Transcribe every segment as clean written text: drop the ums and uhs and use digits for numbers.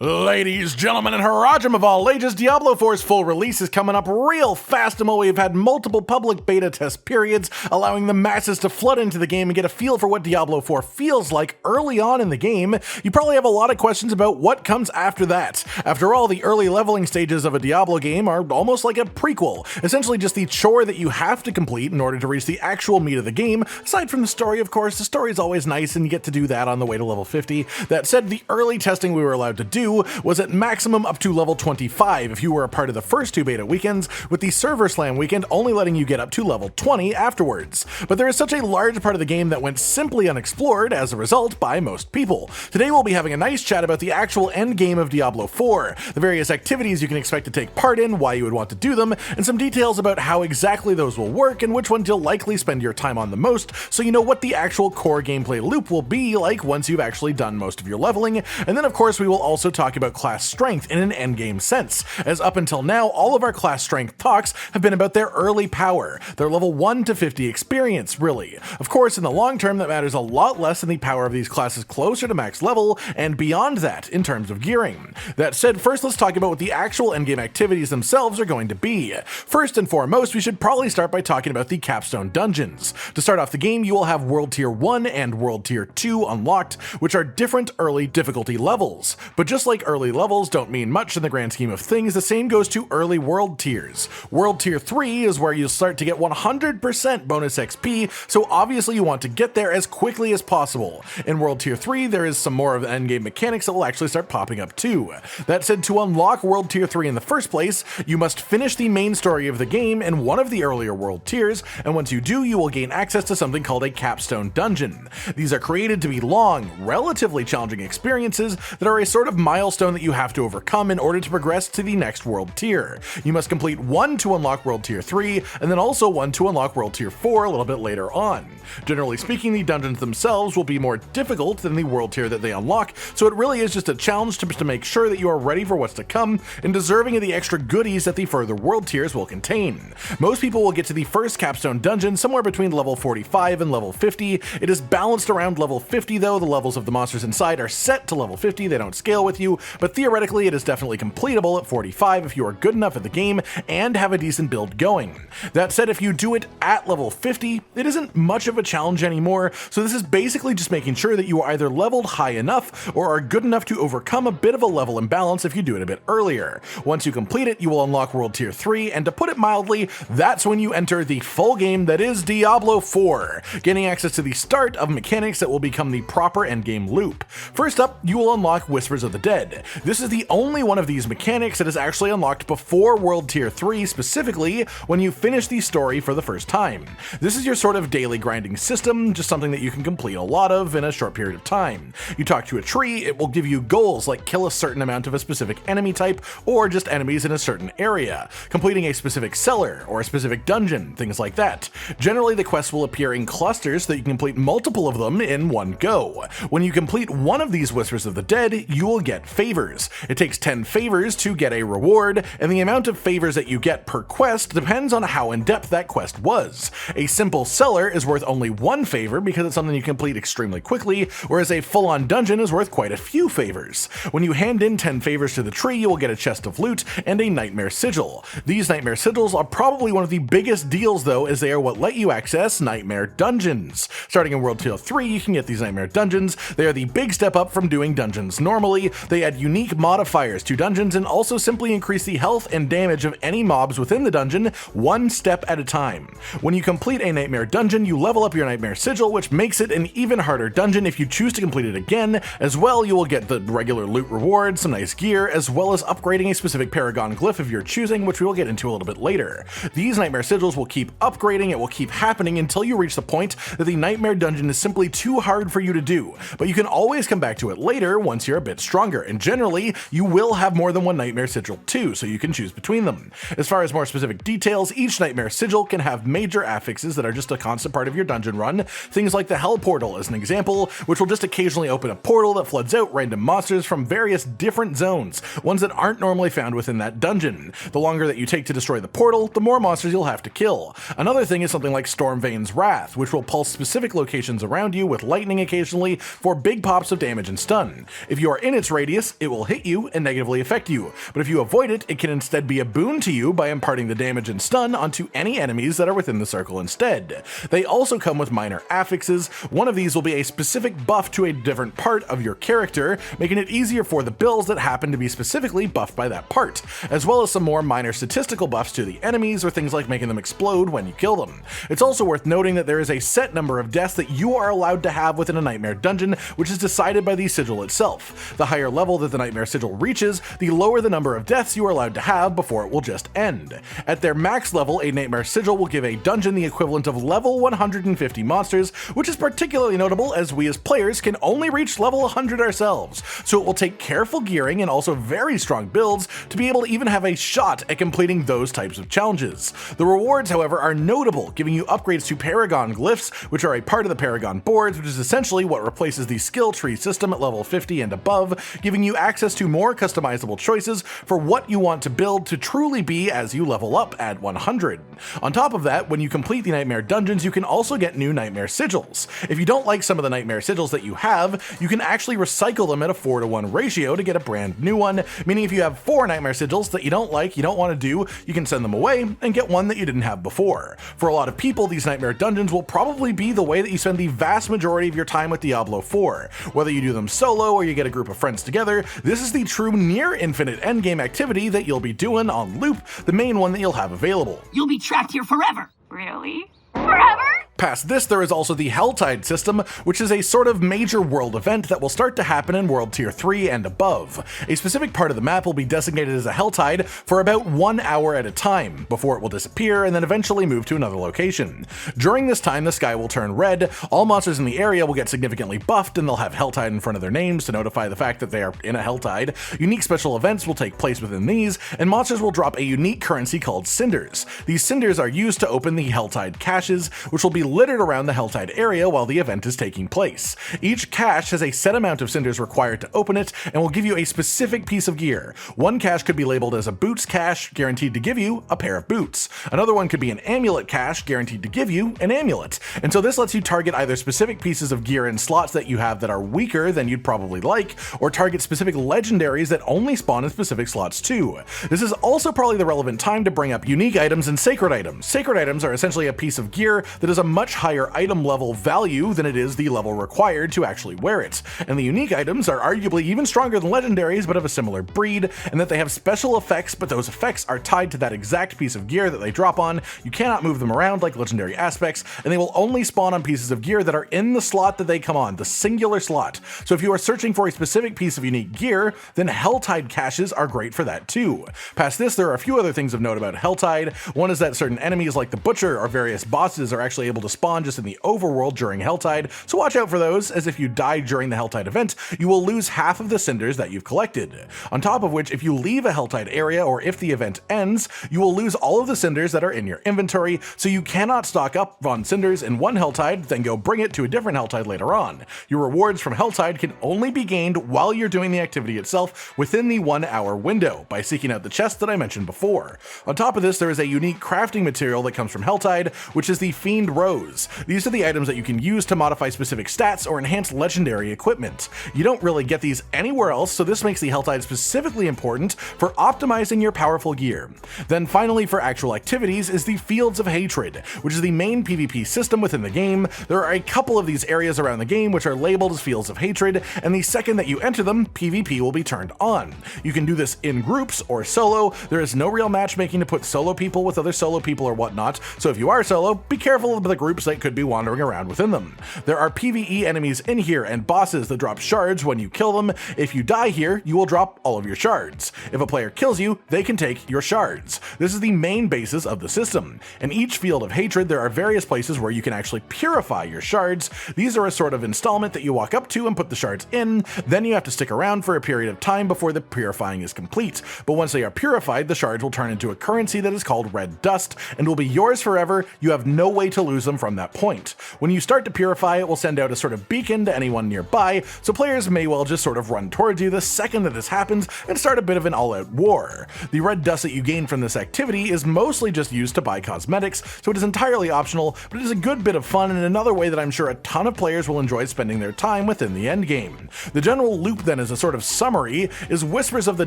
Ladies, gentlemen, and Harajam of all ages, Diablo 4's full release is coming up real fast, and while we've had multiple public beta test periods, allowing the masses to flood into the game and get a feel for what Diablo 4 feels like early on in the game, you probably have a lot of questions about what comes after that. After all, the early leveling stages of a Diablo game are almost like a prequel, essentially just the chore that you have to complete in order to reach the actual meat of the game. Aside from the story, of course, the story is always nice, and you get to do that on the way to level 50. That said, the early testing we were allowed to do was at maximum up to level 25 if you were a part of the first two beta weekends, with the server slam weekend only letting you get up to level 20 afterwards. But there is such a large part of the game that went simply unexplored as a result by most people. Today we'll be having a nice chat about the actual endgame of Diablo 4, the various activities you can expect to take part in, why you would want to do them, and some details about how exactly those will work and which ones you'll likely spend your time on the most, so you know what the actual core gameplay loop will be like once you've actually done most of your leveling. And then of course we will also talk about class strength in an endgame sense, as up until now all of our class strength talks have been about their early power, their level 1 to 50 experience really. Of course in the long term that matters a lot less than the power of these classes closer to max level and beyond that in terms of gearing. That said, first let's talk about what the actual endgame activities themselves are going to be. First and foremost, we should probably start by talking about the Capstone Dungeons. To start off the game, you will have World Tier 1 and World Tier 2 unlocked, which are different early difficulty levels. But just like early levels don't mean much in the grand scheme of things, the same goes to early world tiers. World Tier 3 is where you'll start to get 100% bonus XP, so obviously you want to get there as quickly as possible. In World Tier 3, there is some more of the endgame mechanics that will actually start popping up too. That said, to unlock World Tier 3 in the first place, you must finish the main story of the game in one of the earlier world tiers, and once you do, you will gain access to something called a Capstone Dungeon. These are created to be long, relatively challenging experiences that are a sort of milestone that you have to overcome in order to progress to the next world tier. You must complete one to unlock World Tier 3, and then also one to unlock World Tier 4 a little bit later on. Generally speaking, the dungeons themselves will be more difficult than the world tier that they unlock, so it really is just a challenge to make sure that you are ready for what's to come and deserving of the extra goodies that the further world tiers will contain. Most people will get to the first Capstone Dungeon somewhere between level 45 and level 50. It is balanced around level 50 though. The levels of the monsters inside are set to level 50, they don't scale with you, but theoretically it is definitely completable at 45 if you are good enough at the game and have a decent build going. That said, if you do it at level 50, it isn't much of a challenge anymore, so this is basically just making sure that you are either leveled high enough or are good enough to overcome a bit of a level imbalance if you do it a bit earlier. Once you complete it, you will unlock World Tier 3, and to put it mildly, that's when you enter the full game that is Diablo 4, gaining access to the start of mechanics that will become the proper endgame loop. First up, you will unlock Whispers of the Dead. This is the only one of these mechanics that is actually unlocked before World Tier 3, specifically when you finish the story for the first time. This is your sort of daily grinding system, just something that you can complete a lot of in a short period of time. You talk to a tree, it will give you goals like kill a certain amount of a specific enemy type or just enemies in a certain area, completing a specific cellar or a specific dungeon, things like that. Generally, the quests will appear in clusters so that you can complete multiple of them in one go. When you complete one of these Whispers of the Dead, you will get favors. It takes 10 favors to get a reward, and the amount of favors that you get per quest depends on how in-depth that quest was. A simple cellar is worth only one favor because it's something you complete extremely quickly, whereas a full-on dungeon is worth quite a few favors. When you hand in 10 favors to the tree, you will get a chest of loot and a Nightmare Sigil. These Nightmare Sigils are probably one of the biggest deals though, as they are what let you access Nightmare Dungeons. Starting in World Tier 3, you can get these Nightmare Dungeons. They are the big step up from doing dungeons normally. They add unique modifiers to dungeons and also simply increase the health and damage of any mobs within the dungeon one step at a time. When you complete a Nightmare Dungeon, you level up your Nightmare Sigil, which makes it an even harder dungeon if you choose to complete it again. As well, you will get the regular loot reward, some nice gear, as well as upgrading a specific Paragon glyph of your choosing, which we will get into a little bit later. These Nightmare Sigils will keep upgrading, it will keep happening until you reach the point that the Nightmare Dungeon is simply too hard for you to do, but you can always come back to it later once you're a bit stronger, and generally, you will have more than one Nightmare Sigil too, so you can choose between them. As far as more specific details, each Nightmare Sigil can have major affixes that are just a constant part of your dungeon run, things like the Hell Portal as an example, which will just occasionally open a portal that floods out random monsters from various different zones, ones that aren't normally found within that dungeon. The longer that you take to destroy the portal, the more monsters you'll have to kill. Another thing is something like Stormvane's Wrath, which will pulse specific locations around you with lightning occasionally for big pops of damage and stun. If you are in its radius, radius, it will hit you and negatively affect you, but if you avoid it, it can instead be a boon to you by imparting the damage and stun onto any enemies that are within the circle instead. They also come with minor affixes. One of these will be a specific buff to a different part of your character, making it easier for the builds that happen to be specifically buffed by that part, as well as some more minor statistical buffs to the enemies, or things like making them explode when you kill them. It's also worth noting that there is a set number of deaths that you are allowed to have within a Nightmare Dungeon, which is decided by the sigil itself. The higher level that the Nightmare Sigil reaches, the lower the number of deaths you are allowed to have before it will just end. At their max level, a Nightmare Sigil will give a dungeon the equivalent of level 150 monsters, which is particularly notable as we as players can only reach level 100 ourselves, so it will take careful gearing and also very strong builds to be able to even have a shot at completing those types of challenges. The rewards, however, are notable, giving you upgrades to Paragon Glyphs, which are a part of the Paragon boards, which is essentially what replaces the skill tree system at level 50 and above, giving you access to more customizable choices for what you want to build to truly be as you level up at 100. On top of that, when you complete the Nightmare Dungeons, you can also get new Nightmare Sigils. If you don't like some of the Nightmare Sigils that you have, you can actually recycle them at a 4:1 ratio to get a brand new one, meaning if you have 4 Nightmare Sigils that you don't like, you don't want to do, you can send them away and get one that you didn't have before. For a lot of people, these Nightmare Dungeons will probably be the way that you spend the vast majority of your time with Diablo 4. Whether you do them solo or you get a group of friends together, this is the true near infinite endgame activity that you'll be doing on loop, the main one that you'll have available. You'll be trapped here forever. Really? Forever? Past this, there is also the Helltide system, which is a sort of major world event that will start to happen in World Tier 3 and above. A specific part of the map will be designated as a Helltide for about 1 hour at a time, before it will disappear and then eventually move to another location. During this time, the sky will turn red, all monsters in the area will get significantly buffed, and they'll have Helltide in front of their names to notify the fact that they are in a Helltide. Unique special events will take place within these, and monsters will drop a unique currency called Cinders. These Cinders are used to open the Helltide caches, which will be littered around the Helltide area while the event is taking place. Each cache has a set amount of Cinders required to open it and will give you a specific piece of gear. One cache could be labeled as a boots cache, guaranteed to give you a pair of boots. Another one could be an amulet cache, guaranteed to give you an amulet. And so this lets you target either specific pieces of gear in slots that you have that are weaker than you'd probably like, or target specific legendaries that only spawn in specific slots too. This is also probably the relevant time to bring up unique items and sacred items. Sacred items are essentially a piece of gear that is a much higher item level value than it is the level required to actually wear it. And the unique items are arguably even stronger than legendaries, but of a similar breed, and that they have special effects, but those effects are tied to that exact piece of gear that they drop on. You cannot move them around like legendary aspects, and they will only spawn on pieces of gear that are in the slot that they come on, the singular slot. So if you are searching for a specific piece of unique gear, then Helltide caches are great for that too. Past this, there are a few other things of note about Helltide. One is that certain enemies like the Butcher or various bosses are actually able to spawn just in the overworld during Helltide, so watch out for those, as if you die during the Helltide event, you will lose half of the Cinders that you've collected. On top of which, if you leave a Helltide area or if the event ends, you will lose all of the Cinders that are in your inventory, so you cannot stock up on Cinders in one Helltide, then go bring it to a different Helltide later on. Your rewards from Helltide can only be gained while you're doing the activity itself within the 1 hour window, by seeking out the chest that I mentioned before. On top of this, there is a unique crafting material that comes from Helltide, which is the Fiend Rose. These are the items that you can use to modify specific stats or enhance legendary equipment. You don't really get these anywhere else, so this makes the Helltide specifically important for optimizing your powerful gear. Then finally, for actual activities, is the Fields of Hatred, which is the main PvP system within the game. There are a couple of these areas around the game which are labeled as Fields of Hatred, and the second that you enter them, PvP will be turned on. You can do this in groups or solo. There is no real matchmaking to put solo people with other solo people or whatnot, so if you are solo, be careful of the groups that could be wandering around within them. There are PvE enemies in here and bosses that drop shards when you kill them. If you die here, you will drop all of your shards. If a player kills you, they can take your shards. This is the main basis of the system. In each Field of Hatred, there are various places where you can actually purify your shards. These are a sort of installment that you walk up to and put the shards in, then you have to stick around for a period of time before the purifying is complete. But once they are purified, the shards will turn into a currency that is called red dust and will be yours forever. You have no way to lose them them from that point. When you start to purify, it will send out a sort of beacon to anyone nearby, so players may well just sort of run towards you the second that this happens and start a bit of an all-out war. The red dust that you gain from this activity is mostly just used to buy cosmetics, so it is entirely optional, but it is a good bit of fun and another way that I'm sure a ton of players will enjoy spending their time within the endgame. The general loop then, as a sort of summary, is Whispers of the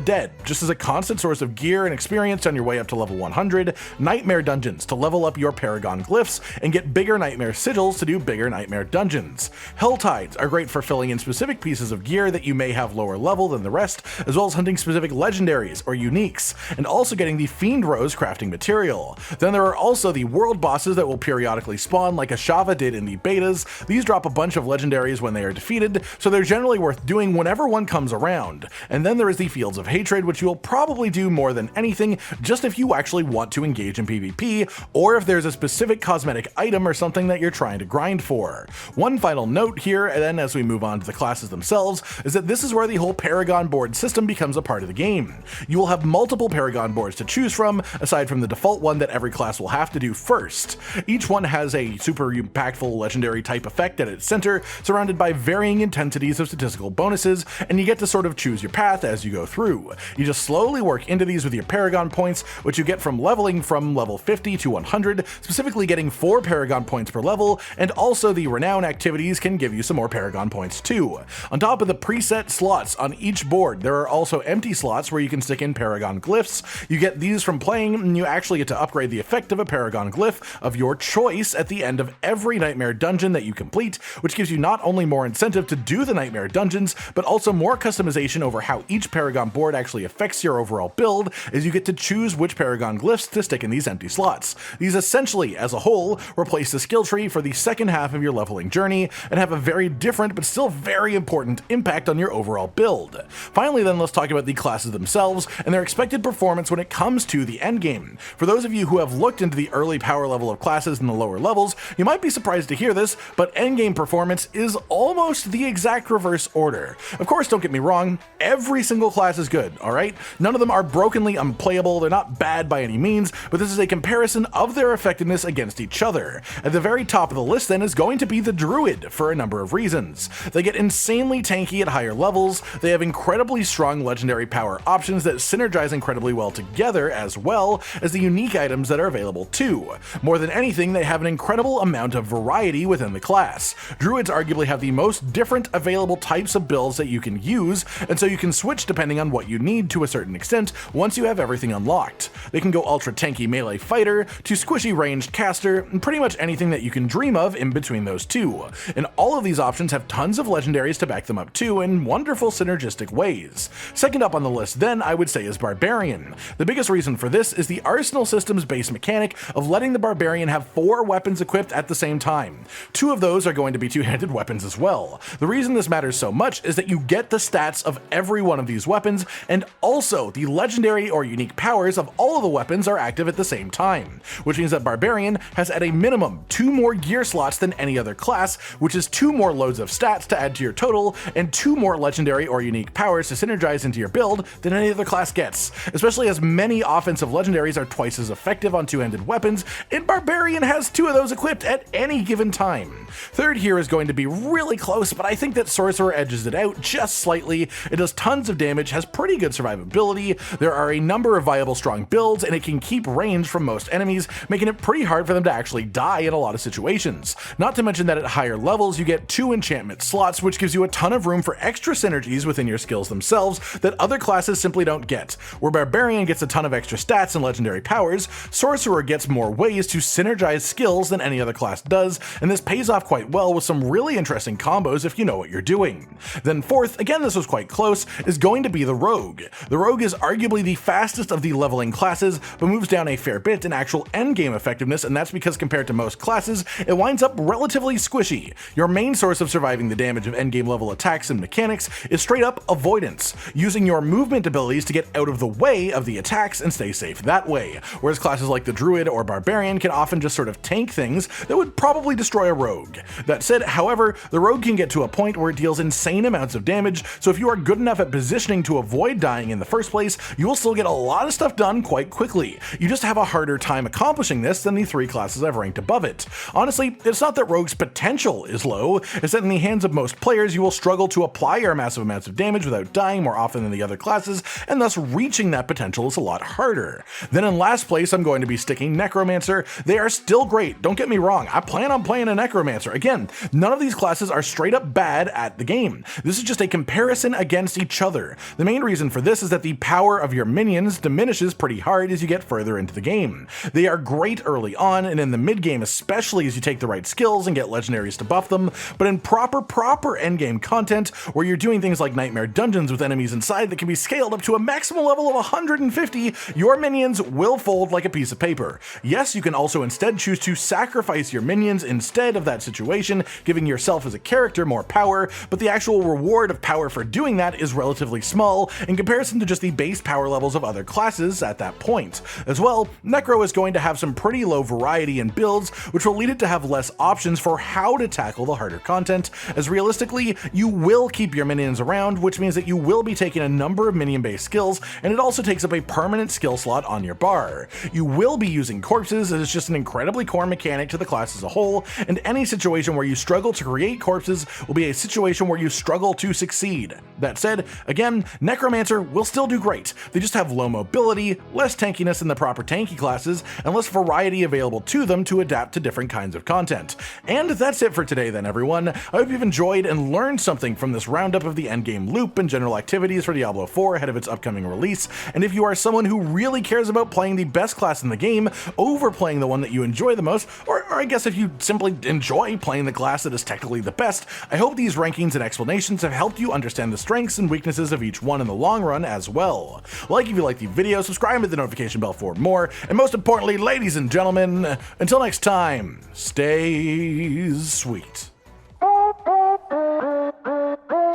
Dead, just as a constant source of gear and experience on your way up to level 100, Nightmare Dungeons to level up your Paragon Glyphs and get bigger Nightmare Sigils to do bigger Nightmare Dungeons. Helltides are great for filling in specific pieces of gear that you may have lower level than the rest, as well as hunting specific legendaries or uniques, and also getting the Fiend Rose crafting material. Then there are also the world bosses that will periodically spawn like Ashava did in the betas. These drop a bunch of legendaries when they are defeated, so they're generally worth doing whenever one comes around. And then there is the Fields of Hatred, which you will probably do more than anything just if you actually want to engage in PvP, or if there's a specific cosmetic item or something that you're trying to grind for. One final note here, and then as we move on to the classes themselves, is that this is where the whole Paragon board system becomes a part of the game. You will have multiple Paragon boards to choose from, aside from the default one that every class will have to do first. Each one has a super impactful legendary type effect at its center, surrounded by varying intensities of statistical bonuses, and you get to sort of choose your path as you go through. You just slowly work into these with your Paragon points, which you get from leveling from level 50 to 100, specifically getting 4 Paragon points per level, and also the Renown activities can give you some more Paragon points too. On top of the preset slots on each board, there are also empty slots where you can stick in Paragon Glyphs. You get these from playing, and you actually get to upgrade the effect of a Paragon Glyph of your choice at the end of every Nightmare Dungeon that you complete, which gives you not only more incentive to do the Nightmare Dungeons, but also more customization over how each Paragon board actually affects your overall build, as you get to choose which Paragon Glyphs to stick in these empty slots. These essentially, as a whole, replace the skill tree for the second half of your leveling journey, and have a very different but still very important impact on your overall build. Finally then, let's talk about the classes themselves and their expected performance when it comes to the endgame. For those of you who have looked into the early power level of classes in the lower levels, you might be surprised to hear this, but endgame performance is almost the exact reverse order. Of course, don't get me wrong, every single class is good, alright? None of them are brokenly unplayable, they're not bad by any means, but this is a comparison of their effectiveness against each other. At the very top of the list then is going to be the Druid, for a number of reasons. They get insanely tanky at higher levels, they have incredibly strong legendary power options that synergize incredibly well together, as well as the unique items that are available too. More than anything, they have an incredible amount of variety within the class. Druids arguably have the most different available types of builds that you can use, and so you can switch depending on what you need to a certain extent once you have everything unlocked. They can go ultra tanky melee fighter to squishy ranged caster, and pretty much anything that you can dream of in between those two. And all of these options have tons of legendaries to back them up too in wonderful synergistic ways. Second up on the list then, I would say, is Barbarian. The biggest reason for this is the Arsenal system's base mechanic of letting the Barbarian have 4 weapons equipped at the same time. 2 of those are going to be two-handed weapons as well. The reason this matters so much is that you get the stats of every one of these weapons, and also the legendary or unique powers of all of the weapons are active at the same time, which means that Barbarian has at a minimum 2 more gear slots than any other class, which is 2 more loads of stats to add to your total, and 2 more legendary or unique powers to synergize into your build than any other class gets, especially as many offensive legendaries are twice as effective on two-handed weapons, and Barbarian has 2 of those equipped at any given time. Third here is going to be really close, but I think that Sorcerer edges it out just slightly. It does tons of damage, has pretty good survivability, there are a number of viable strong builds, and it can keep range from most enemies, making it pretty hard for them to actually die in a lot of situations. Not to mention that at higher levels you get 2 enchantment slots, which gives you a ton of room for extra synergies within your skills themselves that other classes simply don't get. Where Barbarian gets a ton of extra stats and legendary powers, Sorcerer gets more ways to synergize skills than any other class does, and this pays off quite well with some really interesting combos if you know what you're doing. Then fourth, again this was quite close, is going to be the Rogue. The Rogue is arguably the fastest of the leveling classes, but moves down a fair bit in actual endgame effectiveness, and that's because compared to most classes, it winds up relatively squishy. Your main source of surviving the damage of endgame level attacks and mechanics is straight up avoidance, using your movement abilities to get out of the way of the attacks and stay safe that way, whereas classes like the Druid or Barbarian can often just sort of tank things that would probably destroy a Rogue. That said, however, the Rogue can get to a point where it deals insane amounts of damage, so if you are good enough at positioning to avoid dying in the first place, you will still get a lot of stuff done quite quickly. You just have a harder time accomplishing this than the 3 classes I've ranked above. above it. Honestly, it's not that Rogue's potential is low, it's that in the hands of most players you will struggle to apply your massive amounts of damage without dying more often than the other classes, and thus reaching that potential is a lot harder. Then in last place I'm going to be sticking Necromancer. They are still great, don't get me wrong, I plan on playing a Necromancer. Again, none of these classes are straight up bad at the game. This is just a comparison against each other. The main reason for this is that the power of your minions diminishes pretty hard as you get further into the game. They are great early on, and in the mid-game especially as you take the right skills and get legendaries to buff them, but in proper endgame content, where you're doing things like nightmare dungeons with enemies inside that can be scaled up to a maximum level of 150, your minions will fold like a piece of paper. Yes, you can also instead choose to sacrifice your minions instead of that situation, giving yourself as a character more power, but the actual reward of power for doing that is relatively small in comparison to just the base power levels of other classes at that point. As well, Necro is going to have some pretty low variety in builds, which will lead it to have less options for how to tackle the harder content, as realistically, you will keep your minions around, which means that you will be taking a number of minion-based skills, and it also takes up a permanent skill slot on your bar. You will be using corpses, as it's just an incredibly core mechanic to the class as a whole, and any situation where you struggle to create corpses will be a situation where you struggle to succeed. That said, again, Necromancer will still do great. They just have low mobility, less tankiness than the proper tanky classes, and less variety available to them to adapt to different kinds of content. And that's it for today then, everyone. I hope you've enjoyed and learned something from this roundup of the endgame loop and general activities for Diablo 4 ahead of its upcoming release, and if you are someone who really cares about playing the best class in the game over playing the one that you enjoy the most, or I guess if you simply enjoy playing the class that is technically the best, I hope these rankings and explanations have helped you understand the strengths and weaknesses of each one in the long run as well. Like if you like the video, subscribe and hit the notification bell for more, and most importantly, ladies and gentlemen, until next time, stay sweet.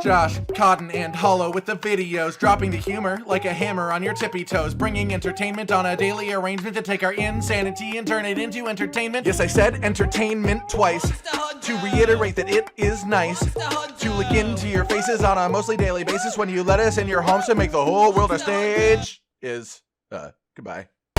Josh, Cotton, and Hollow with the videos, dropping the humor like a hammer on your tippy toes, bringing entertainment on a daily arrangement to take our insanity and turn it into entertainment. Yes, I said entertainment twice, to reiterate that it is nice to look into your faces on a mostly daily basis when you let us in your homes to make the whole world a stage. Goodbye.